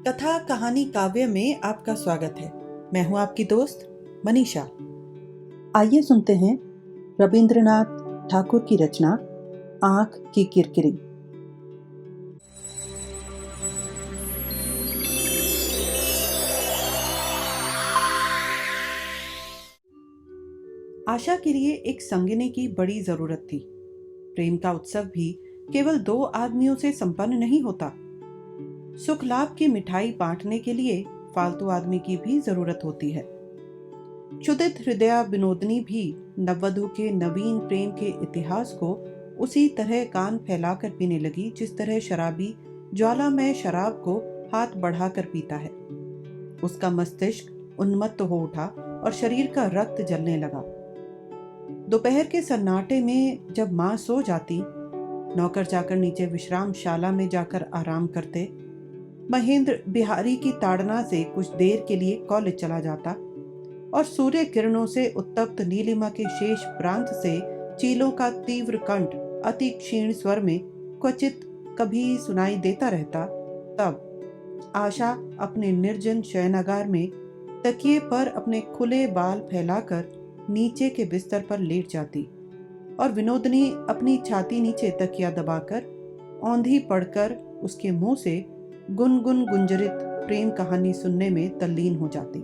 कथा कहानी काव्य में आपका स्वागत है। मैं हूं आपकी दोस्त मनीषा। आइए सुनते हैं रविंद्रनाथ ठाकुर की रचना आंख की किरकिरी। आशा के लिए एक संगिनी की बड़ी जरूरत थी। प्रेम का उत्सव भी केवल दो आदमियों से संपन्न नहीं होता। सुख लाभ की मिठाई बांटने के लिए फालतू आदमी की भी जरूरत होती है। क्षुधित हृदया विनोदनी भी नववधु के नवीन प्रेम के इतिहास को उसी तरह कान फैलाकर पीने लगी जिस तरह शराबी ज्वालामय शराब को हाथ बढ़ाकर पीता है। उसका मस्तिष्क उन्मत्त हो उठा और शरीर का रक्त जलने लगा। दोपहर के सन्नाटे में जब माँ सो जाती, नौकर जाकर नीचे विश्रामशाला में जाकर आराम करते, महेंद्र बिहारी की ताड़ना से कुछ देर के लिए कॉलेज चला जाता और सूर्य किरणों से उत्तप्त नीलिमा के शेष प्रांत से चीलों का तीव्र कंठ अति क्षीण स्वर में क्वचित कभी सुनाई देता रहता, तब आशा अपने निर्जन शयनागार में तकिए पर अपने खुले बाल फैलाकर नीचे के बिस्तर पर लेट जाती और विनोदनी अपनी छाती नीचे तकिया दबाकर औंधी पड़कर उसके मुंह से गुनगुन गुंजरित प्रेम कहानी सुनने में तल्लीन हो जाती।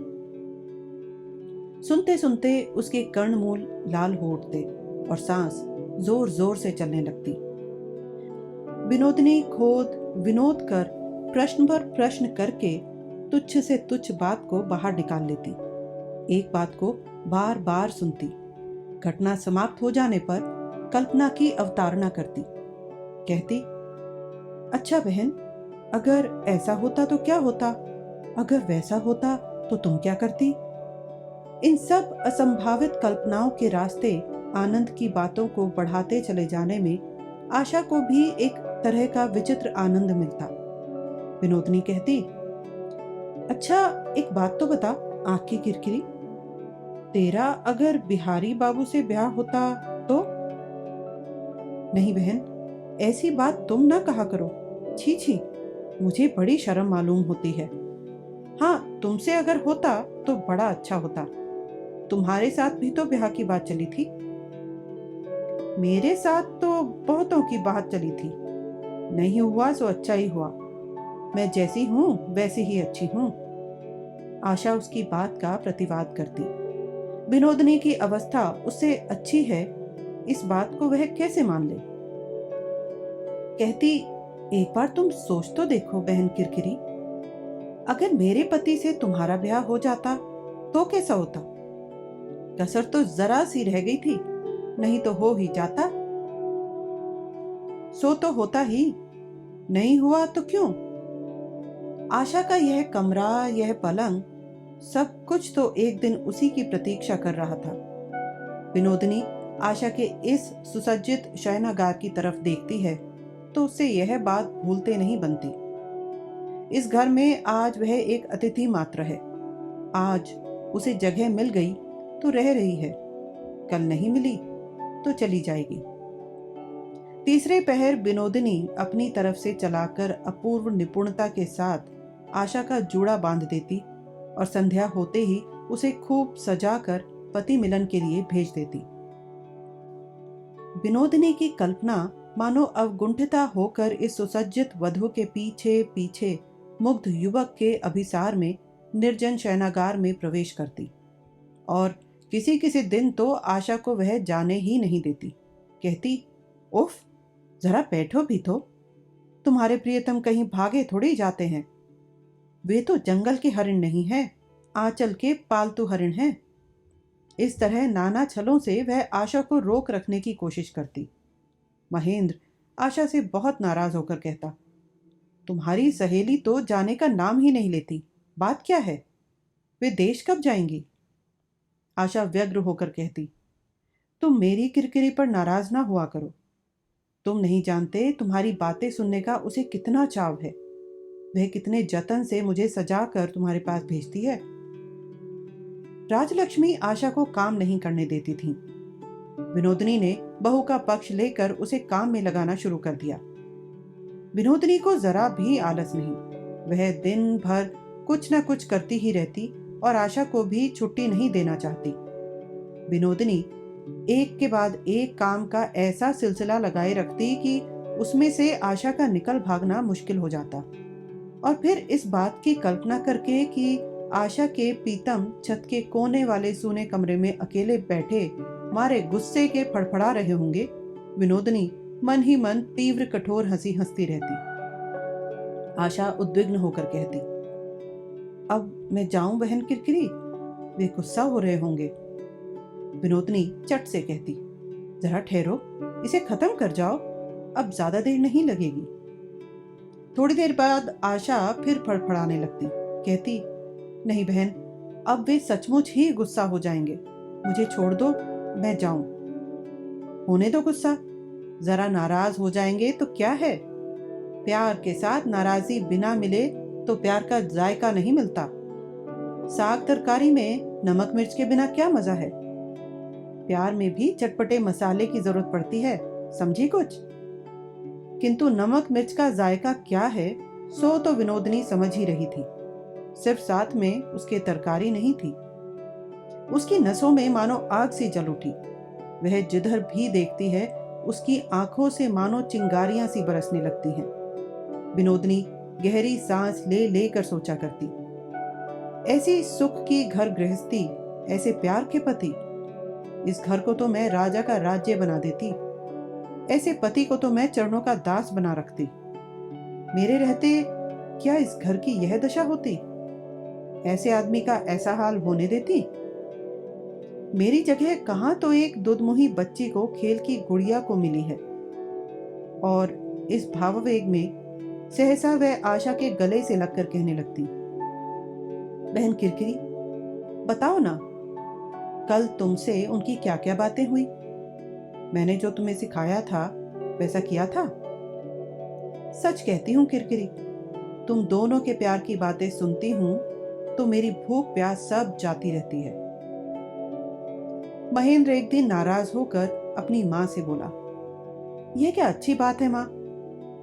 सुनते सुनते उसके कर्णमूल लाल हो उठते और सांस जोर जोर से चलने लगती। विनोदनी खोद विनोद कर प्रश्न पर प्रश्न करके तुच्छ से तुच्छ बात को बाहर निकाल लेती। एक बात को बार बार सुनती। घटना समाप्त हो जाने पर कल्पना की अवतारणा करती। कहती, अच्छा बहन, अगर ऐसा होता तो क्या होता, अगर वैसा होता तो तुम क्या करती। इन सब असंभावित कल्पनाओं के रास्ते आनंद की बातों को बढ़ाते चले जाने में आशा को भी एक तरह का विचित्र आनंद मिलता। विनोदनी कहती, अच्छा एक बात तो बता आंख की किरकिरी, तेरा अगर बिहारी बाबू से ब्याह होता तो। नहीं बहन, ऐसी बात तुम ना कहा करो। छी छी, मुझे बड़ी शर्म मालूम होती है। हाँ, तुमसे अगर होता तो बड़ा अच्छा होता। तुम्हारे साथ भी तो ब्याह की बात चली थी। मेरे साथ तो बहुतों की बात चली थी। नहीं हुआ सो अच्छा ही हुआ। मैं जैसी हूं वैसी ही अच्छी हूं। आशा उसकी बात का प्रतिवाद करती। विनोदनी की अवस्था उससे अच्छी है, इस बात को वह कैसे मान ले। कहती, एक बार तुम सोच तो देखो बहन किरकिरी, अगर मेरे पति से तुम्हारा ब्याह हो जाता तो कैसा होता। कसर तो जरा सी रह गई थी, नहीं तो हो ही जाता। सो तो होता ही, नहीं हुआ तो क्यों। आशा का यह कमरा, यह पलंग, सब कुछ तो एक दिन उसी की प्रतीक्षा कर रहा था। विनोदनी आशा के इस सुसज्जित शयनागार की तरफ देखती है तो उससे यह बात भूलते नहीं बनती। इस घर में आज वह एक अतिथि मात्र है। आज उसे जगह मिल गई तो रह रही है, कल नहीं मिली तो चली जाएगी। तीसरे पहर विनोदिनी अपनी तरफ से चलाकर अपूर्व निपुणता के साथ आशा का जूड़ा बांध देती और संध्या होते ही उसे खूब सजाकर पति मिलन के लिए भेज देती। विनोदिनी की कल्पना मानो अवगुंठिता होकर इस सुसज्जित वधु के पीछे पीछे मुग्ध युवक के अभिसार में निर्जन शयनागार में प्रवेश करती और किसी किसी दिन तो आशा को वह जाने ही नहीं देती। कहती, उफ, जरा बैठो भी तो, तुम्हारे प्रियतम कहीं भागे थोड़ी जाते हैं। वे तो जंगल के हरिण नहीं हैं, आंचल के पालतू हरिण हैं। इस तरह नाना छलों से वह आशा को रोक रखने की कोशिश करती। महेंद्र आशा से बहुत नाराज होकर कहता, तुम्हारी सहेली तो जाने का नाम ही नहीं लेती, बात क्या है, वे देश कब जाएंगी। आशा व्यग्र होकर कहती, तुम मेरी किरकिरी पर नाराज ना हुआ करो। तुम नहीं जानते तुम्हारी बातें सुनने का उसे कितना चाव है। वह कितने जतन से मुझे सजा कर तुम्हारे पास भेजती है। राजलक्ष्मी आशा को काम नहीं करने देती थी। विनोदनी ने बहू का पक्ष लेकर उसे काम में लगाना शुरू कर दिया। विनोदनी को जरा भी आलस नहीं। वह दिन भर कुछ न कुछ करती ही रहती और आशा को भी छुट्टी नहीं देना चाहती। विनोदिनी एक के बाद एक काम का ऐसा सिलसिला लगाए रखती कि उसमें से आशा का निकल भागना मुश्किल हो जाता। और फिर इस बात की कल्पना करके कि आशा के पीतम छत के कोने वाले सूने कमरे में अकेले बैठे मारे गुस्से के फड़फड़ा रहे होंगे, विनोदिनी मन ही मन तीव्र कठोर हंसी हंसती रहती। आशा उद्विग्न होकर कहती, अब मैं जाऊं बहन किरकिरी, वे गुस्सा हो रहे होंगे। विनोदिनी चट से कहती, जरा ठहरो, इसे खत्म कर जाओ, अब ज्यादा देर नहीं लगेगी। थोड़ी देर बाद आशा फिर फड़फड़ाने लगती, कहती, नहीं बहन, अब वे सचमुच ही गुस्सा हो जाएंगे, मुझे छोड़ दो, मैं जाऊं। होने दो गुस्सा, जरा नाराज हो जाएंगे तो क्या है, प्यार के साथ नाराजगी बिना मिले तो प्यार का जायका नहीं मिलता। साग तरकारी में नमक मिर्च के बिना क्या मजा है, प्यार में भी चटपटे मसाले की जरूरत पड़ती है, समझी कुछ। किंतु नमक मिर्च का जायका क्या है सो तो विनोदिनी समझ ही रही थी, सिर्फ साथ में उसके तरकारी नहीं थी। उसकी नसों में मानो आग सी जल उठी, वह जिधर भी देखती है उसकी आंखों से मानो चिंगारियां सी बरसने लगती हैं। विनोदिनी गहरी सांस ले लेकर सोचा करती, ऐसी सुख की घर गृहस्थी, ऐसे प्यार के पति, इस घर को तो मैं राजा का राज्य बना देती, ऐसे पति को तो मैं चरणों का दास बना रखती। मेरे रहते क्या इस घर की यह दशा होती, ऐसे आदमी का ऐसा हाल होने देती। मेरी जगह कहां तो एक दुधमुही बच्ची को खेल की गुड़िया को मिली है। और इस भावावेग में सहसा वह आशा के गले से लगकर कहने लगती, बहन किरकिरी, बताओ ना, कल तुमसे उनकी क्या क्या बातें हुई, मैंने जो तुम्हें सिखाया था वैसा किया था। सच कहती हूँ किरकिरी, तुम दोनों के प्यार की बातें सुनती हूँ तो मेरी भूख प्यास सब जाती रहती है। महेंद्र एक दिन नाराज होकर अपनी माँ से बोला, यह क्या अच्छी बात है माँ,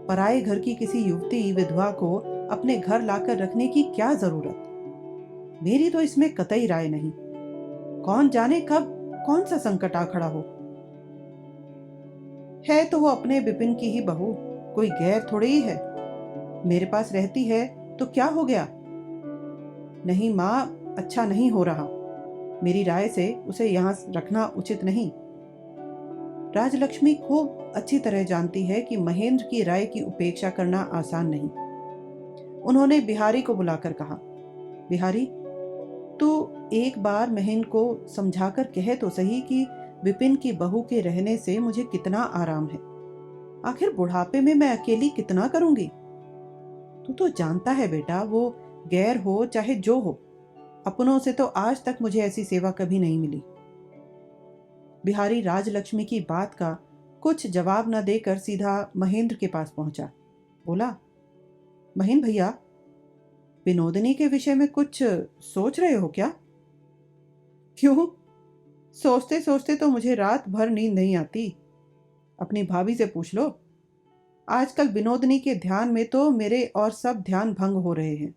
पराए घर की किसी युवती विधवा को अपने घर लाकर रखने की क्या जरूरत, मेरी तो इसमें कतई राय नहीं, कौन जाने कब कौन सा संकट आ खड़ा हो। है तो वो अपने विपिन की ही बहू, कोई गैर थोड़ी ही है, मेरे पास रहती है तो क्या हो गया। नहीं माँ, अच्छा नहीं हो रहा, मेरी राय से उसे यहां रखना उचित नहीं। राजलक्ष्मी खूब अच्छी तरह जानती है कि महेंद्र की राय की उपेक्षा करना आसान नहीं। उन्होंने बिहारी को बुलाकर कहा, बिहारी, तू एक बार महेंद्र को समझाकर कहे तो सही कि विपिन की बहू के रहने से मुझे कितना आराम है, आखिर बुढ़ापे में मैं अकेली कितना करूंगी। तू तो जानता है बेटा, वो गैर हो चाहे जो हो, अपनों से तो आज तक मुझे ऐसी सेवा कभी नहीं मिली। बिहारी राजलक्ष्मी की बात का कुछ जवाब न देकर सीधा महेंद्र के पास पहुंचा। बोला, महेंद्र भैया, विनोदिनी के विषय में कुछ सोच रहे हो क्या? क्यों, सोचते सोचते तो मुझे रात भर नींद नहीं आती, अपनी भाभी से पूछ लो। आजकल विनोदिनी के ध्यान में तो मेरे और सब ध्यान भंग हो रहे हैं।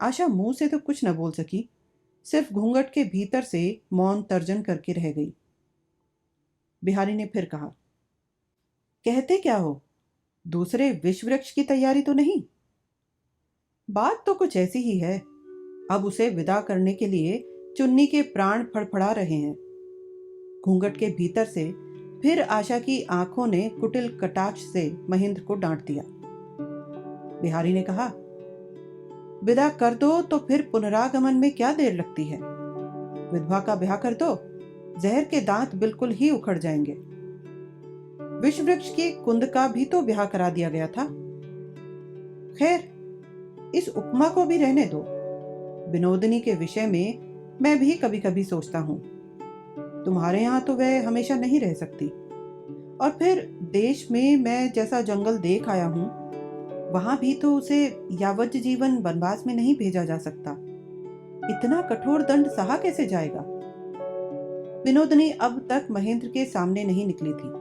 आशा मुंह से तो कुछ न बोल सकी, सिर्फ घूंघट के भीतर से मौन तर्जन करके रह गई। बिहारी ने फिर कहा, कहते क्या हो, दूसरे विश्व वृक्ष की तैयारी तो नहीं? बात तो कुछ ऐसी ही है, अब उसे विदा करने के लिए चुन्नी के प्राण फड़फड़ा रहे हैं। घूंघट के भीतर से फिर आशा की आंखों ने कुटिल कटाक्ष से महेंद्र को डांट दिया। बिहारी ने कहा, विदा कर दो तो फिर पुनरागमन में क्या देर लगती है, विधवा का ब्याह कर दो, जहर के दांत बिल्कुल ही उखड़ जाएंगे। विश्व वृक्ष की कुंद का भी तो ब्याह करा दिया गया था। खैर, इस उपमा को भी रहने दो, विनोदिनी के विषय में मैं भी कभी कभी सोचता हूं, तुम्हारे यहां तो वह हमेशा नहीं रह सकती, और फिर देश में मैं जैसा जंगल देख आया हूं, वहां भी तो उसे यावज्ज जीवन वनवास में नहीं भेजा जा सकता, इतना कठोर दंड सहा कैसे जाएगा। विनोदिनी अब तक महेंद्र के सामने नहीं निकली थी,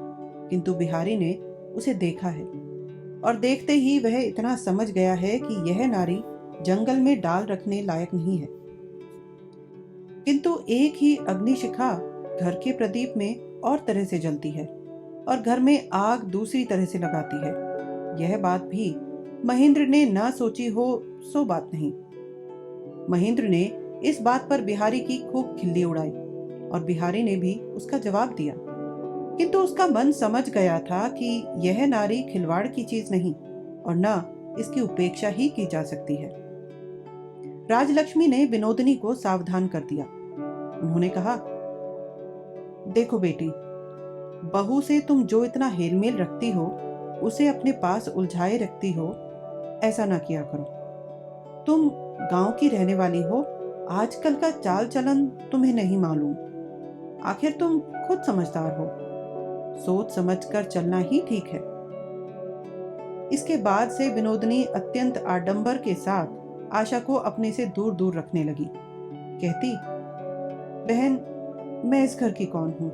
किंतु बिहारी ने उसे देखा है, और देखते ही वह इतना समझ गया है कि यह नारी जंगल में डाल रखने लायक नहीं है। किंतु एक ही अग्निशिखा घर के प्रदीप में और तरह से जलती है और घर में आग दूसरी तरह से लगाती है। यह बात भी महेंद्र ने ना सोची हो सो बात नहीं। महेंद्र ने इस बात पर बिहारी की खूब खिल्ली उड़ाई और बिहारी ने भी उसका जवाब दिया, किंतु उसका मन समझ गया था कि यह नारी खिलवाड़ की चीज नहीं और न इसकी उपेक्षा ही की जा सकती है। राजलक्ष्मी ने विनोदिनी को सावधान कर दिया। उन्होंने कहा, देखो बेटी, बहू से तुम जो इतना हेलमेल रखती हो, उसे अपने पास उलझाए रखती हो, ऐसा ना किया करो। तुम गांव की रहने वाली हो, आजकल का चाल चलन तुम्हें नहीं मालूम। आखिर तुम खुद समझदार हो, सोच समझकर चलना ही ठीक है। इसके बाद से विनोदिनी अत्यंत आडंबर के साथ आशा को अपने से दूर दूर रखने लगी। कहती, बहन, मैं इस घर की कौन हूं?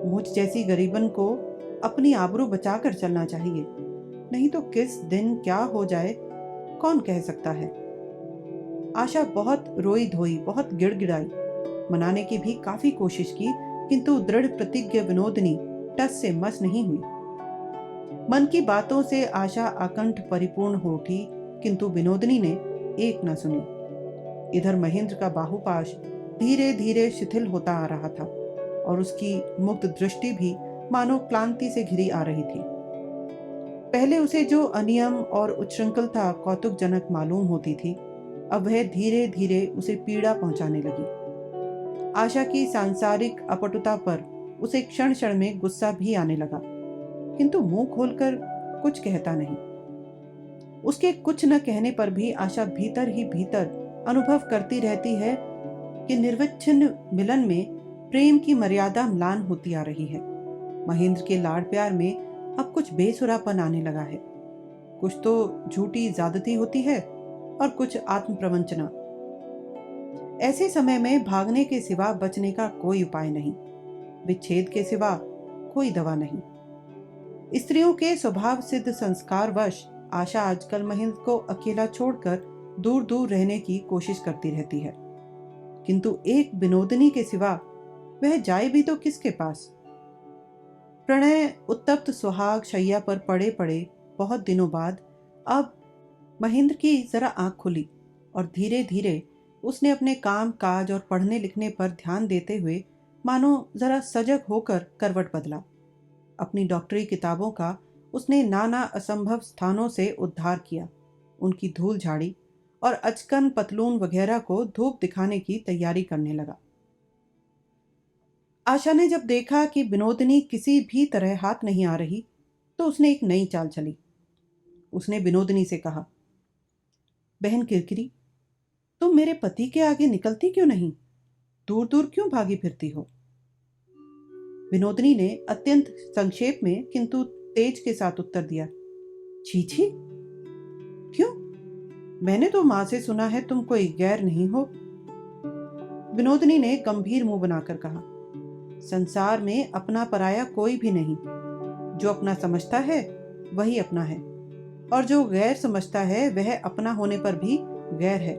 मुझ जैसी गरीबन को अपनी आबरू बचाकर चलना चाहिए, नहीं तो किस दिन क्या हो जाए कौन कह सकता है। आशा बहुत रोई धोई, बहुत गिड़गिड़ाई, मनाने की भी काफी कोशिश की, किंतु दृढ़ प्रतिज्ञ विनोदिनी टस से मस नहीं हुई। मन की बातों से आशा आकंठ परिपूर्ण हो उठी, किंतु विनोदिनी ने एक न सुनी। इधर महेंद्र का बाहुपाश धीरे धीरे शिथिल होता आ रहा था और उसकी मुक्त दृष्टि भी मानो क्लांति से घिरी आ रही थी। पहले उसे जो अनियम और उच्छृंखलता कौतुकजनक मालूम होती थी, अब वह धीरे धीरे उसे पीड़ा पहुंचाने लगी। आशा की सांसारिक अपटुता पर उसे क्षण क्षण में गुस्सा भी आने लगा, किंतु मुंह खोलकर कुछ कहता नहीं। उसके कुछ न कहने पर भी आशा भीतर ही भीतर अनुभव करती रहती है कि निर्विच्छिन्न मिलन में प्रेम की मर्यादा म्लान होती आ रही है। महेंद्र के लाड़ प्यार में अब कुछ बेसुरापन आने लगा है। कुछ तो झूठी ज्यादती होती है और कुछ आत्म प्रवंचना। ऐसे समय में भागने के सिवा बचने का कोई उपाय नहीं, विच्छेद के सिवा कोई दवा नहीं। स्त्रियों के स्वभाव सिद्ध संस्कारवश आशा आजकल महेंद्र को अकेला छोड़कर दूर दूर रहने की कोशिश करती रहती है, किंतु एक विनोदिनी के सिवा वह जाए भी तो किसके पास। प्रणय उत्तप्त सुहाग शैया पर पड़े पड़े बहुत दिनों बाद अब महेंद्र की जरा आंख खुली और धीरे धीरे उसने अपने काम काज और पढ़ने लिखने पर ध्यान देते हुए मानो जरा सजग होकर करवट बदला। अपनी डॉक्टरी किताबों का उसने नाना असंभव स्थानों से उद्धार किया, उनकी धूल झाड़ी और अचकन पतलून वगैरह को धूप दिखाने की तैयारी करने लगा। आशा ने जब देखा कि विनोदिनी किसी भी तरह हाथ नहीं आ रही, तो उसने एक नई चाल चली। उसने विनोदिनी से कहा, बहन किरकिरी, तुम मेरे पति के आगे निकलती क्यों नहीं? दूर दूर क्यों भागी फिरती हो? विनोदिनी ने अत्यंत संक्षेप में किंतु तेज के साथ उत्तर दिया, छी छी, क्यों? मैंने तो मां से सुना है तुम कोई गैर नहीं हो। विनोदिनी ने गंभीर मुंह बनाकर कहा, संसार में अपना पराया कोई भी नहीं। जो अपना समझता है वही अपना है, और जो गैर समझता है वह अपना होने पर भी गैर है।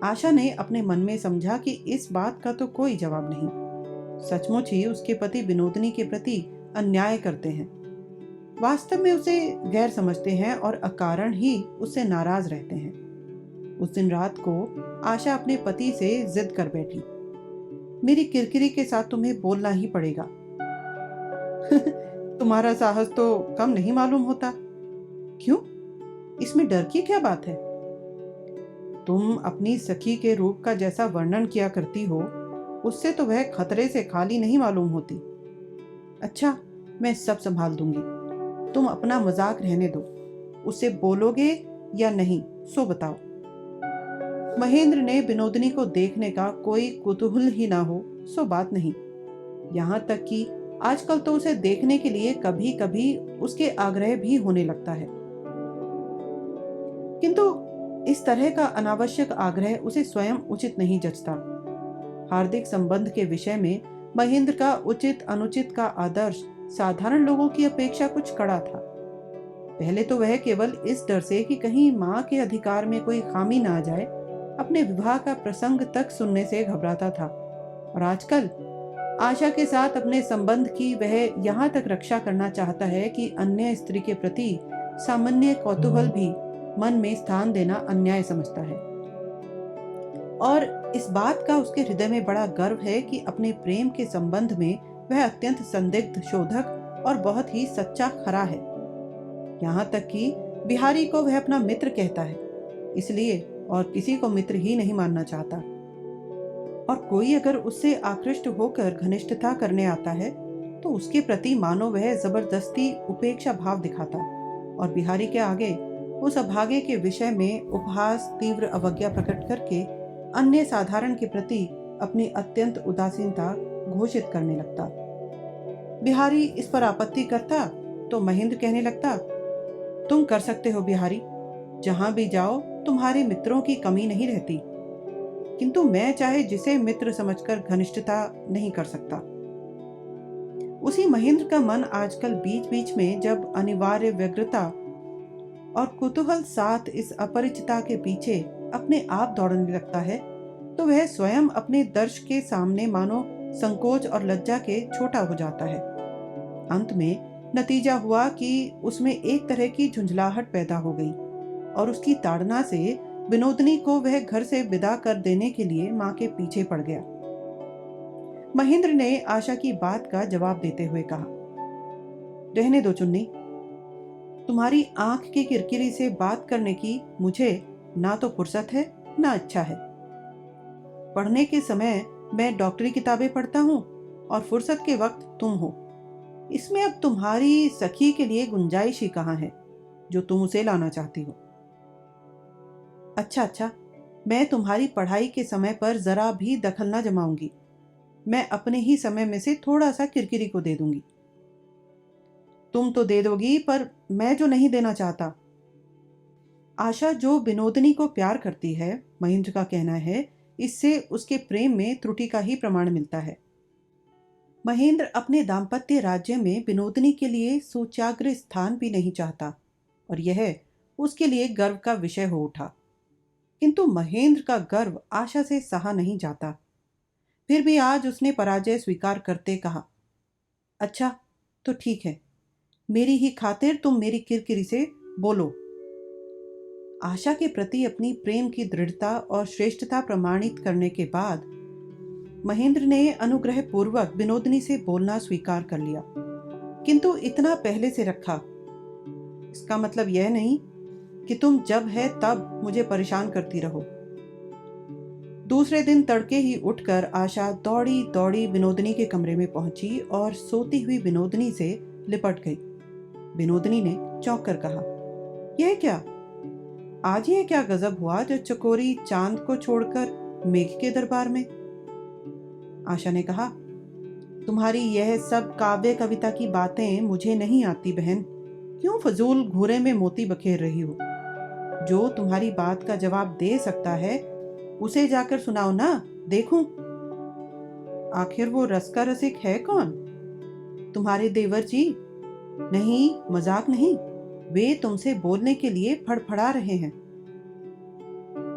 आशा ने अपने मन में समझा कि इस बात का तो कोई जवाब नहीं। सचमुच ही उसके पति विनोदिनी के प्रति अन्याय करते हैं, वास्तव में उसे गैर समझते हैं और अकारण ही उससे नाराज रहते हैं। उस दिन रात को आशा अपने पति से जिद कर बैठी, मेरी किरकिरी के साथ तुम्हें बोलना ही पड़ेगा। तुम्हारा साहस तो कम नहीं मालूम होता। क्यों? इसमें डर की क्या बात है? तुम अपनी सखी के रूप का जैसा वर्णन किया करती हो, उससे तो वह खतरे से खाली नहीं मालूम होती। अच्छा, मैं सब संभाल दूंगी, तुम अपना मजाक रहने दो। उससे बोलोगे या नहीं सो बताओ। महेंद्र ने विनोदिनी को देखने का कोई कुतूहल ही ना हो सो बात नहीं, यहाँ तक कि आजकल तो उसे देखने के लिए कभी कभी उसके आग्रह भी होने लगता है, किंतु इस तरह का अनावश्यक आग्रह उसे स्वयं उचित नहीं जचता। हार्दिक संबंध के विषय में महेंद्र का उचित अनुचित का आदर्श साधारण लोगों की अपेक्षा कुछ कड़ा था। पहले तो वह केवल इस डर से कि कहीं माँ के अधिकार में कोई खामी ना आ जाए, अपने विवाह का प्रसंग तक सुनने से घबराता था। और आजकल आशा के साथ अपने संबंध की वह यहाँ तक रक्षा करना चाहता है कि अन्य स्त्री के प्रति सामान्य कौतूहल भी मन में स्थान देना अन्याय समझता है। और इस बात का उसके हृदय में बड़ा गर्व है कि अपने प्रेम के संबंध में वह अत्यंत संदिग्ध, शोधक और बहुत ही सच्चा खरा है। यहाँ तक कि बिहारी को वह अपना मित्र कहता है, इसलिए और किसी को मित्र ही नहीं मानना चाहता। और कोई अगर उससे आकृष्ट होकर घनिष्ठता करने आता है तो उसके प्रति मानो वह जबरदस्ती उपेक्षा भाव दिखाता और बिहारी के आगे उस अभागे के विषय में उपहास, तीव्र अवज्ञा प्रकट करके अन्य साधारण के प्रति अपनी अत्यंत उदासीनता घोषित करने लगता। बिहारी इस पर आपत्ति करता तो महेंद्र कहने लगता, तुम कर सकते हो बिहारी, जहां भी जाओ तुम्हारे मित्रों की कमी नहीं रहती, किंतु मैं चाहे जिसे मित्र समझकर घनिष्ठता नहीं कर सकता। उसी महेंद्र का मन आजकल बीच बीच में जब अनिवार्य व्यग्रता और कुतूहल साथ इस अपरिचिता के पीछे अपने आप दौड़ने लगता है, तो वह स्वयं अपने दर्श के सामने मानो संकोच और लज्जा के छोटा हो जाता है। अंत में नतीजा हुआ कि उसमें एक तरह की झुंझलाहट पैदा हो गई और उसकी ताड़ना से विनोदनी को वह घर से विदा कर देने के लिए मां के पीछे पड़ गया। महेंद्र ने आशा की बात का जवाब देते हुए कहा, रहने दो चुन्नी, तुम्हारी आंख की किरकिरी से बात करने की मुझे ना तो फुर्सत है ना इच्छा है। पढ़ने के समय मैं डॉक्टरी किताबें पढ़ता हूँ और फुर्सत के वक्त तुम हो। इसमें अब तुम्हारी सखी के लिए गुंजाइश ही कहाँ है जो तुम उसे लाना चाहती हो। अच्छा, मैं तुम्हारी पढ़ाई के समय पर जरा भी दखल न जमाऊंगी। मैं अपने ही समय में से थोड़ा सा किरकिरी को दे दूंगी। तुम तो दे दोगी, पर मैं जो नहीं देना चाहता। आशा जो विनोदनी को प्यार करती है, महेंद्र का कहना है, इससे उसके प्रेम में त्रुटि का ही प्रमाण मिलता है। महेंद्र अपने दाम्पत्य राज्य में विनोदनी के लिए सूच्याग्र स्थान भी नहीं चाहता और यह उसके लिए गर्व का विषय हो उठा। किंतु महेंद्र का गर्व आशा से सहा नहीं जाता। फिर भी आज उसने पराजय स्वीकार करते कहा, अच्छा तो ठीक है, मेरी ही खातिर तुम मेरी किरकिरी से बोलो। आशा के प्रति अपनी प्रेम की दृढ़ता और श्रेष्ठता प्रमाणित करने के बाद महेंद्र ने अनुग्रह पूर्वक विनोदनी से बोलना स्वीकार कर लिया, किंतु इतना पहले से रखा। इसका मतलब यह नहीं कि तुम जब है तब मुझे परेशान करती रहो। दूसरे दिन तड़के ही उठकर आशा दौड़ी दौड़ी विनोदनी के कमरे में पहुंची और सोती हुई विनोदनी से लिपट गई। विनोदनी ने चौंक कर कहा, यह क्या, आज यह क्या गजब हुआ जो चकोरी चांद को छोड़कर मेघ के दरबार में। आशा ने कहा, तुम्हारी यह सब काव्य कविता की बातें मुझे नहीं आती बहन। क्यों फजूल घूरे में मोती बखेर रही हो। जो तुम्हारी बात का जवाब दे सकता है उसे जाकर सुनाओ ना, देखूं। आखिर वो रस का रसिक है कौन? तुम्हारे देवर जी? नहीं, मजाक नहीं, वे तुमसे बोलने के लिए फड़फड़ा रहे हैं।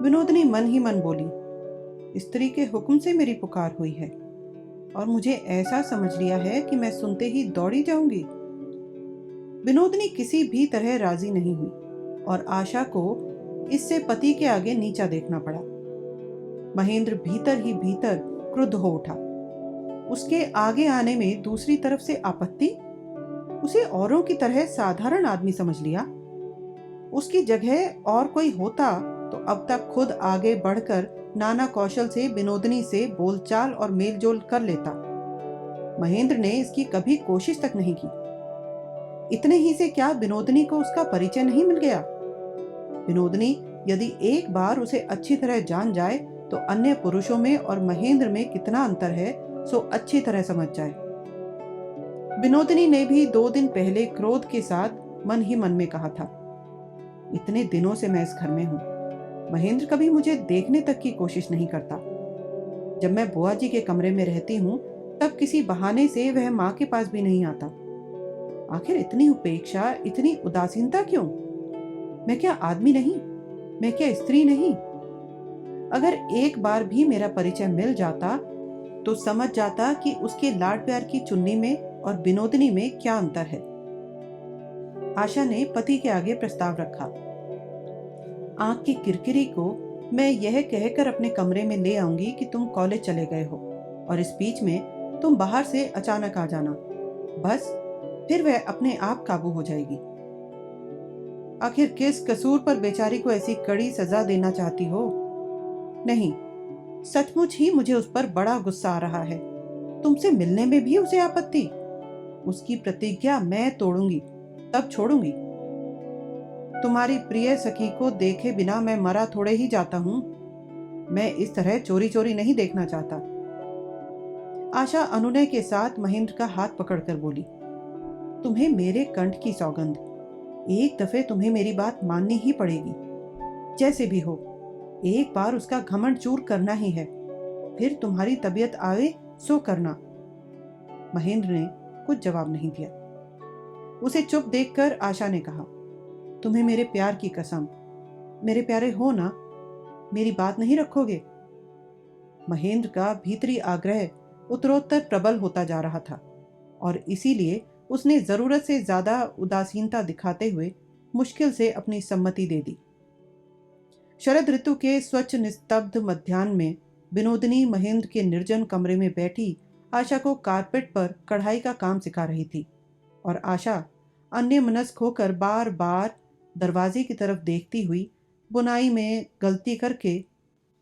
विनोदनी मन ही मन बोली, स्त्री के हुक्म से मेरी पुकार हुई है और मुझे ऐसा समझ लिया है कि मैं सुनते ही दौड़ी जाऊंगी। विनोदनी किसी भी तरह राजी नहीं हुई और आशा को इससे पति के आगे नीचा देखना पड़ा। महेंद्र भीतर ही भीतर क्रुद्ध हो उठा। उसके आगे आने में दूसरी तरफ से आपत्ति। उसे औरों की तरह साधारण आदमी समझ लिया। उसकी जगह और कोई होता तो अब तक खुद आगे बढ़कर नाना कौशल से विनोदनी से बोलचाल और मेलजोल कर लेता। महेंद्र ने इसकी कभी कोशिश तक नहीं की। इतने ही से क्या विनोदनी को उसका परिचय नहीं मिल गया? विनोदनी यदि एक बार उसे अच्छी तरह जान जाए तो अन्य पुरुषों में और महेंद्र में कितना अंतर है सो अच्छी तरह समझ जाए। विनोदनी ने भी 2 दिन पहले क्रोध के साथ मन ही मन में कहा था, इतने दिनों से मैं इस घर में हूं, महेंद्र कभी मुझे देखने तक की कोशिश नहीं करता। जब मैं बुआ जी के कमरे में रहती हूं तब किसी बहाने से वह माँ के पास भी नहीं आता। आखिर इतनी उपेक्षा, इतनी उदासीनता क्यों? मैं क्या आदमी नहीं? मैं क्या स्त्री नहीं? अगर एक बार भी मेरा परिचय मिल जाता तो समझ जाता कि उसके लाड प्यार की चुन्नी में और विनोदनी में क्या अंतर है। आशा ने पति के आगे प्रस्ताव रखा। आंख की किरकिरी को मैं यह कहकर अपने कमरे में ले आऊंगी कि तुम कॉलेज चले गए हो और इस बीच में तुम बाहर से अचानक आ जाना, बस फिर वह अपने आप काबू हो जाएगी। आखिर किस कसूर पर बेचारी को ऐसी कड़ी सजा देना चाहती हो? नहीं, सचमुच ही मुझे उस पर बड़ा गुस्सा आ रहा है। तुमसे मिलने में भी उसे आपत्ति। उसकी प्रतिज्ञा मैं तोड़ूंगी, तब छोड़ूंगी। तुम्हारी प्रिय सखी को देखे बिना मैं मरा थोड़े ही जाता हूं। मैं इस तरह चोरी चोरी नहीं देखना चाहता। आशा अनुनय के साथ महेंद्र का हाथ पकड़कर बोली, तुम्हें मेरे कंठ की सौगंध, एक दफे तुम्हें मेरी बात माननी ही पड़ेगी। जैसे भी हो, एक बार उसका घमंड चूर करना ही है, फिर तुम्हारी तबीयत आए सो करना। महेंद्र ने कुछ जवाब नहीं दिया। उसे चुप देखकर आशा ने कहा, तुम्हें मेरे प्यार की कसम, मेरे प्यारे हो ना, मेरी बात नहीं रखोगे? महेंद्र का भीतरी आग्रह उत्तरोत्तर प्रबल होता जा रहा था और इसीलिए उसने जरूरत से ज्यादा उदासीनता दिखाते हुए मुश्किल से अपनी सम्मति दे दी। शरद ऋतु के स्वच्छ निस्तब्ध मध्याह्न में विनोदिनी महेंद्र के निर्जन कमरे में बैठी आशा को कारपेट पर कढ़ाई का काम सिखा रही थी और आशा अन्यमनस्क होकर बार बार दरवाजे की तरफ देखती हुई बुनाई में गलती करके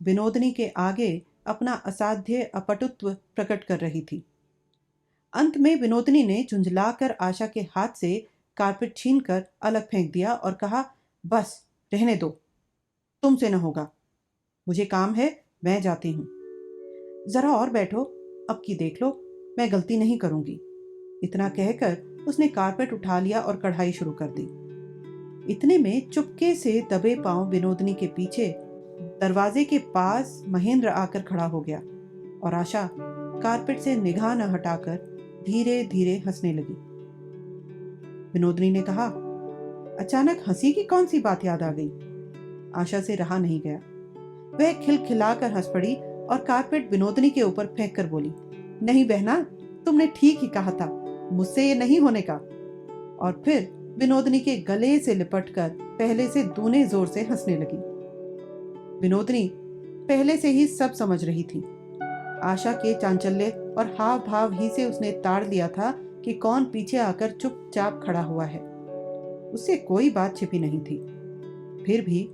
विनोदिनी के आगे अपना असाध्य अपटुत्व प्रकट कर रही थी। अंत में विनोदिनी ने झुंझलाकर आशा के हाथ से कारपेट छीनकर अलग फेंक दिया और कहा, बस रहने दो, तुमसे न होगा, मुझे काम है, मैं जाती हूं। जरा और बैठो, अब की देख लो, मैं गलती नहीं करूंगी। इतना कहकर उसने कारपेट उठा लिया और कढ़ाई शुरू कर दी। इतने में चुपके से दबे पांव विनोदिनी के पीछे दरवाजे के पास महेंद्र आकर खड़ा हो गया और आशा कारपेट से निगाह न हटाकर धीरे धीरे हंसने लगी। विनोदिनी ने कहा, अचानक हंसी की कौन सी बात याद आ गई? आशा से रहा नहीं गया। वह खिलखिलाकर हंस पड़ी और कारपेट विनोदिनी के ऊपर फेंक कर बोली, नहीं बहना, तुमने ठीक ही कहा था, मुझसे ये नहीं होने का। और फिर विनोदिनी के गले से लिपटकर पहले से दूने जोर से हंसने लगी। विनोदिनी पहले से ही सब समझ रही थी। आशा के चांचल्य और हाव भाव ही से उसने ताड़ लिया था कि कौन पीछे आकर चुपचाप खड़ा हुआ है। उससे कोई बात छिपी नहीं थी। फिर भी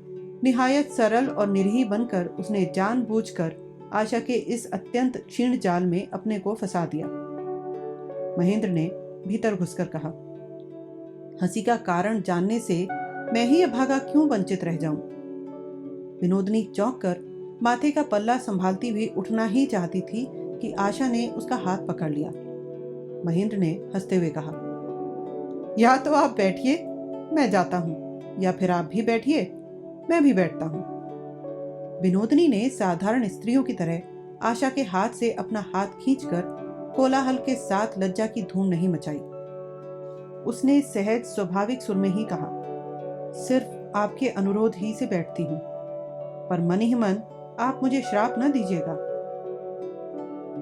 निहायत सरल और निरीह बनकर उसने जानबूझकर आशा के इस अत्यंत क्षीण जाल में अपने को फंसा दिया। महेंद्र ने भीतर घुसकर कहा, हंसी का कारण जानने से मैं ही अभागा क्यों वंचित रह जाऊं? विनोदिनी चौंक कर माथे का पल्ला संभालती हुई उठना ही चाहती थी कि आशा ने उसका हाथ पकड़ लिया। महेंद्र ने हंसते हुए कहा, या तो आप बैठिए, मैं जाता हूं, या फिर आप भी बैठिए, मैं भी बैठता हूं। विनोदिनी ने साधारण स्त्रियों की तरह आशा के हाथ से अपना हाथ खींचकर कोलाहल के साथ लज्जा की धूम नहीं मचाई। उसने सहज स्वाभाविक सुर में ही कहा, सिर्फ आपके अनुरोध ही से बैठती हूं, पर मन ही मन आप मुझे श्राप न दीजिएगा।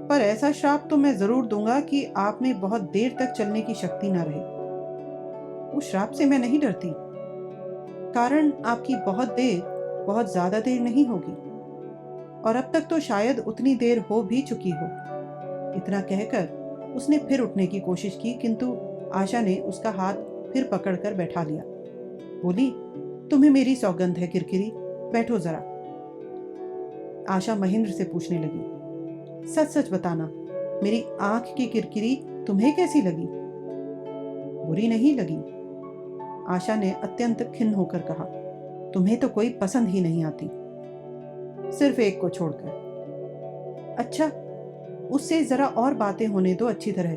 पर ऐसा श्राप तो मैं जरूर दूंगा कि आप में बहुत देर तक चलने की शक्ति न रहे। उस श्राप से मैं नहीं डरती, कारण आपकी बहुत ज्यादा देर नहीं होगी, और अब तक तो शायद उतनी देर हो भी चुकी हो। इतना कहकर उसने फिर उठने की कोशिश की, किंतु आशा ने उसका हाथ फिर पकड़कर बैठा लिया। बोली, तुम्हें मेरी सौगंध है किरकिरी, बैठो जरा। आशा महेंद्र से पूछने लगी, सच सच बताना, मेरी आंख की किरकिरी तुम्हें कैसी लगी? बुरी नहीं लगी, आशा ने अत्यंत खिन्न होकर कहा, तुम्हें तो कोई पसंद ही नहीं आती, सिर्फ एक को छोड़कर। अच्छा, उससे जरा और बातें होने दो अच्छी तरह,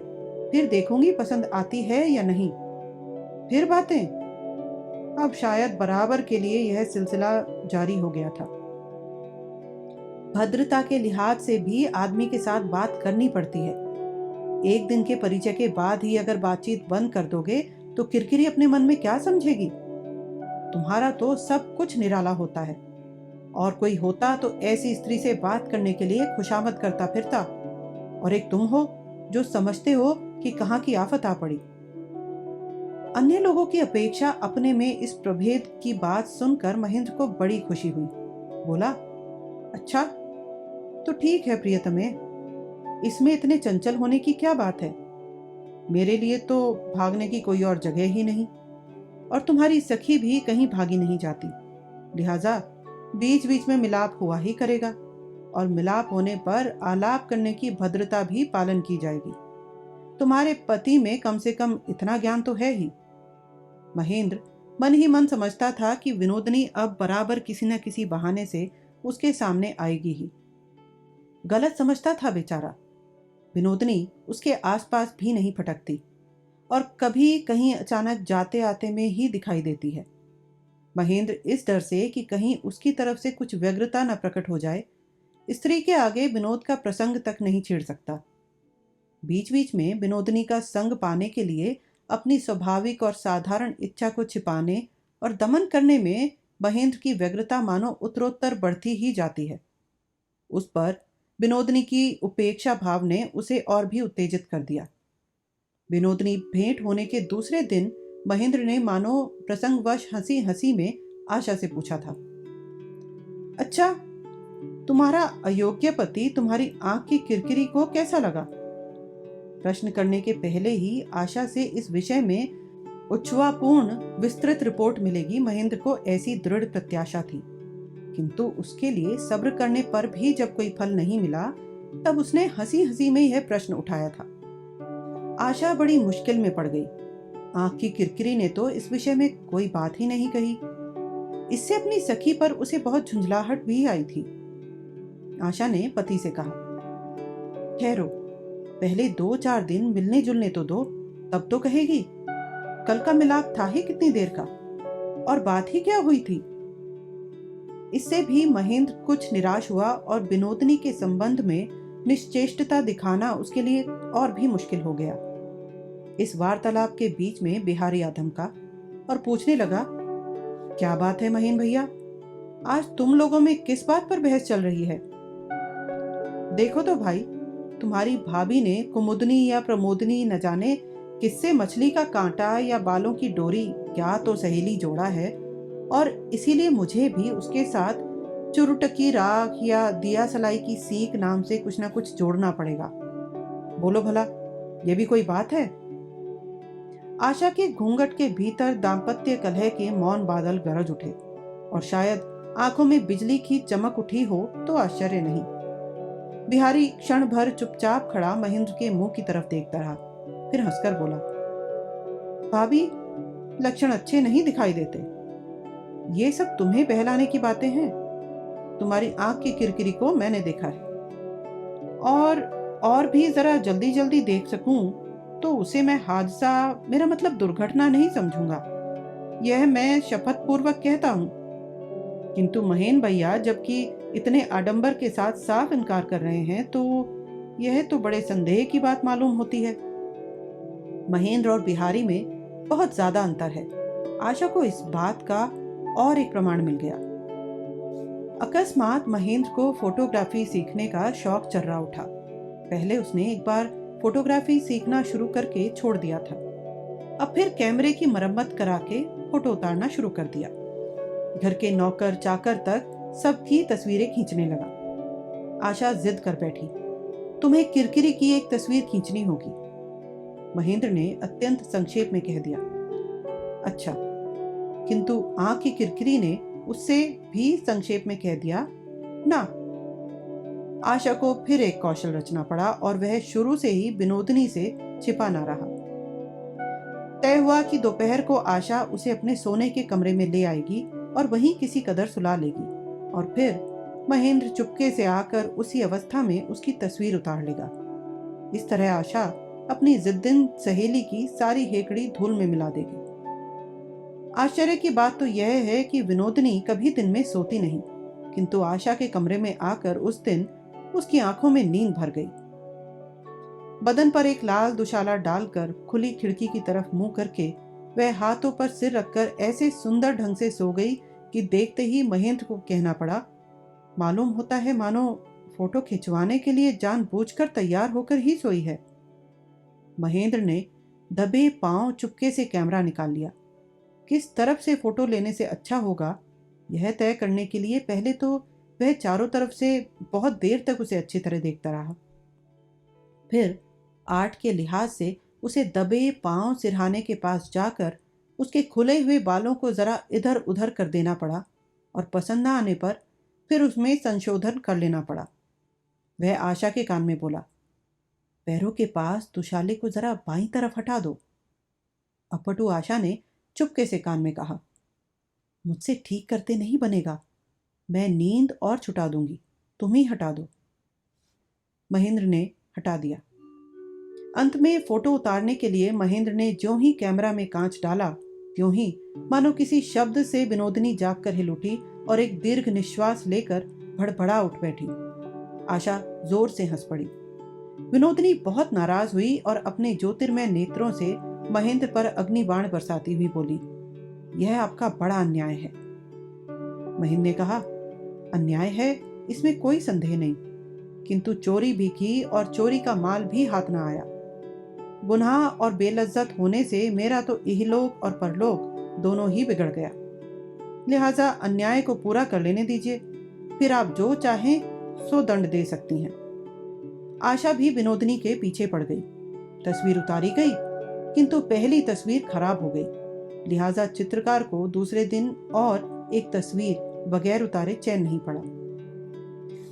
फिर देखूंगी पसंद आती है या नहीं। फिर बातें? अब शायद बराबर के लिए यह सिलसिला जारी हो गया था। भद्रता के लिहाज से भी आदमी के साथ बात करनी पड़ती है। एक दिन के परिचय के बाद ही अगर बातचीत बंद कर दोगे तो किरकिरी अपने मन में क्या समझेगी? तुम्हारा तो सब कुछ निराला होता है, और कोई होता तो ऐसी स्त्री से बात करने के लिए खुशामद करता फिरता, और एक तुम हो जो समझते हो कि कहाँ की आफत आ पड़ी। अन्य लोगों की अपेक्षा अपने में इस प्रभेद की बात सुनकर महेंद्र को बड़ी खुशी हुई। बोला, अच्छा तो ठीक है प्रियतमे, इसमें इतने चंचल होने की क्या बात है? मेरे लिए तो भागने की कोई और जगह ही नहीं, और तुम्हारी सखी भी कहीं भागी नहीं जाती, लिहाजा बीच बीच में मिलाप हुआ ही करेगा, और मिलाप होने पर आलाप करने की भद्रता भी पालन की जाएगी। तुम्हारे पति में कम से कम इतना ज्ञान तो है ही। महेंद्र मन ही मन समझता था कि विनोदनी अब बराबर किसी न किसी बहाने से उसके सामने आएगी ही। गलत समझता था बेचारा। विनोदनी उसके आसपास भी नहीं फटकती, और कभी कहीं अचानक जाते आते में ही दिखाई देती है। महेंद्र इस डर से कि कहीं उसकी तरफ से कुछ व्यग्रता न प्रकट हो जाए, स्त्री के आगे विनोद का प्रसंग तक नहीं छेड़ सकता। बीच बीच में विनोदनी का संग पाने के लिए अपनी स्वाभाविक और साधारण इच्छा को छिपाने और दमन करने में महेंद्र की व्यग्रता मानो उत्तरोत्तर बढ़ती ही जाती है। उस पर विनोदनी की उपेक्षा भाव ने उसे और भी उत्तेजित कर दिया। विनोदनी भेंट होने के दूसरे दिन महेंद्र ने मानो प्रसंगवश हंसी हंसी में आशा से पूछा था, अच्छा, तुम्हारा अयोग्य पति तुम्हारी आंख की किरकिरी को कैसा लगा? प्रश्न करने के पहले ही आशा से इस विषय में उच्छ्वापूर्ण विस्तृत रिपोर्ट मिलेगी, महेंद्र को ऐसी दृढ़ प्रत्याशा थी। किंतु उसके लिए सब्र करने पर भी जब कोई फल नहीं मिला, तब उसने हंसी हंसी में यह प्रश्न उठाया था। आशा बड़ी मुश्किल में पड़ गई। आंख की किरकिरी ने तो इस विषय में कोई बात ही नहीं कही। इससे अपनी सखी पर उसे बहुत झुंझलाहट भी आई थी। आशा ने पति से कहा, ठहरो, पहले 2-4 दिन मिलने जुलने तो दो, तब तो कहेगी। कल का मिलाप था ही कितनी देर का, और बात ही क्या हुई थी? इससे भी महेंद्र कुछ निराश हुआ, और विनोदनी के संबंध में निश्चेष्टता दिखाना उसके लिए और भी मुश्किल हो गया। इस वार्तालाप के बीच में बिहारी आधमका और पूछने लगा, क्या बात है महेंद्र भैया, आज तुम लोगों में किस बात पर बहस चल रही है? देखो तो भाई, तुम्हारी भाभी ने कुमुदनी या प्रमोदनी न जाने किससे मछली का कांटा या बालों की डोरी क्या तो सहेली जोड़ा है, और इसीलिए मुझे भी उसके साथ चुरुटकी राख या दिया सलाई की सीख नाम से कुछ ना कुछ जोड़ना पड़ेगा। बोलो भला, ये भी कोई बात है? आशा के घूंघट के भीतर दाम्पत्य कलह के मौन बादल गरज उठे, और शायद आंखों में बिजली की चमक उठी हो तो आश्चर्य नहीं। बिहारी क्षण भर चुपचाप खड़ा महेंद्र के मुंह की तरफ देखता रहा, फिर हंसकर बोला, भाभी, लक्षण अच्छे नहीं दिखाई देते। ये सब तुम्हें बहलाने की बातें हैं। तुम्हारी आंख की किरकिरी को मैंने देखा है, और भी जरा जल्दी जल्दी देख सकूं तो उसे मैं हादसा, मेरा मतलब दुर्घटना नहीं समझूंगा। यह मैं शपथ पूर्वक कहता हूं। किंतु महेंद्र भैया जबकि इतने आडंबर के साथ साफ इनकार कर रहे हैं, तो यह तो बड़े संदेह की बात मालूम होती है। महेंद्र और बिहारी में बहुत ज्यादा अंतर है। आशा को इस बात का और एक प्रमाण मिल गया। अकस्मात महेंद्र को फोटोग्राफी सीखने का शौक चर्रा उठा। पहले उसने एक बार फोटोग्राफी सीखना शुरू करके छोड़ दिया था, अब फिर कैमरे की मरम्मत करा के फोटो उतारना शुरू कर दिया। घर के नौकर चाकर तक सबकी तस्वीरें खींचने लगा। आशा जिद कर बैठी, तुम्हें किरकिरी की एक तस्वीर खींचनी होगी। महेंद्र ने अत्यंत संक्षेप में कह दिया, अच्छा। किंतु आंख की किरकिरी ने उससे भी संक्षेप में कह दिया, ना। आशा को फिर एक कौशल रचना पड़ा, और वह शुरू से ही विनोदनी से छिपा ना रहा। तय हुआ कि दोपहर को आशा उसे अपने सोने के कमरे में ले आएगी और वहीं किसी कदर सुला लेगी, और फिर महेंद्र चुपके से आकर उसी अवस्था में उसकी तस्वीर उतार लेगा। इस तरह आशा अपनी जिद्दिन सहेली की सारी हेकड़ी धूल में मिला देगी। आश्चर्य की बात तो यह है कि विनोदनी कभी दिन में सोती नहीं, किंतु आशा के कमरे में आकर उस दिन उसकी आंखों में नींद भर गई। बदन पर एक लाल दुशाला डालकर खुली खिड़की की तरफ मुंह करके वह हाथों पर सिर रखकर ऐसे सुंदर ढंग से सो गई कि देखते ही महेंद्र को कहना पड़ा, मालूम होता है मानो फोटो खिंचवाने के लिए जानबूझकर तैयार होकर ही सोई है। महेंद्र ने दबे पांव चुपके से कैमरा निकाल लिया। किस तरफ से फोटो लेने से अच्छा होगा यह तय करने के लिए पहले तो वह चारों तरफ से बहुत देर तक उसे अच्छी तरह देखता रहा। फिर आर्ट के लिहाज से उसे दबे पांव सिरहाने के पास जाकर उसके खुले हुए बालों को जरा इधर उधर कर देना पड़ा और पसंद न आने पर फिर उसमें संशोधन कर लेना पड़ा। वह आशा के कान में बोला, पैरों के पास दुशाले को जरा बाईं तरफ हटा दो। अपटू आशा ने चुपके से कान में कहा, मुझसे ठीक करते नहीं बनेगा, मैं नींद और छुटा दूंगी, तुम ही हटा दो। महेंद्र ने हटा दिया। अंत में फोटो उतारने के लिए महेंद्र ने ज्यों ही कैमरा में कांच डाला त्यों ही मानो किसी शब्द से विनोदिनी जाग कर हिल उठी और एक दीर्घ निश्वास लेकर भड़बड़ा उठ बैठी। आशा जोर से हंस पड़ी। विनोदिनी बहुत नाराज हुई और अपने ज्योतिर्मय नेत्रों से महेंद्र पर अग्निबाण बरसाती हुई बोली, यह आपका बड़ा अन्याय है। महेंद्र ने कहा, अन्याय है इसमें कोई संदेह नहीं, किंतु चोरी भी की और चोरी का माल भी हाथ न आया। गुनाह और बेलज्जत होने से मेरा तो इहलोक और परलोक दोनों ही बिगड़ गया। लिहाजा अन्याय को पूरा कर लेने दीजिए, फिर आप जो चाहें सो दंड दे सकती हैं। आशा भी विनोदिनी के पीछे पड़ गई। तस्वीर उतारी गई, किंतु पहली तस्वीर खराब हो गई। लिहाजा चित्रकार को दूसरे दिन और एक तस्वीर बगैर उतारे चैन नहीं पड़ा।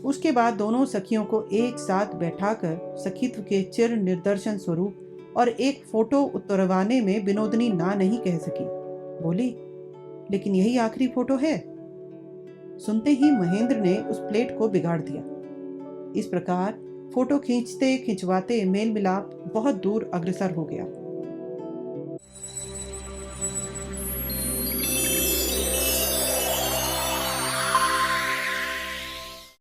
उसके बाद दोनों सखियों को एक साथ बैठाकर सखीत्व के चिर निर्दर्शन स्वरूप और एक फोटो उतरवाने में विनोदिनी ना नहीं कह सकी। बोली, लेकिन यही आखिरी फोटो है। सुनते ही महेंद्र ने उस प्लेट को बिगाड़ दिया। इस प्रकार फोटो खींचते खिंचवाते मेल मिलाप बहुत दूर अग्रसर हो गया।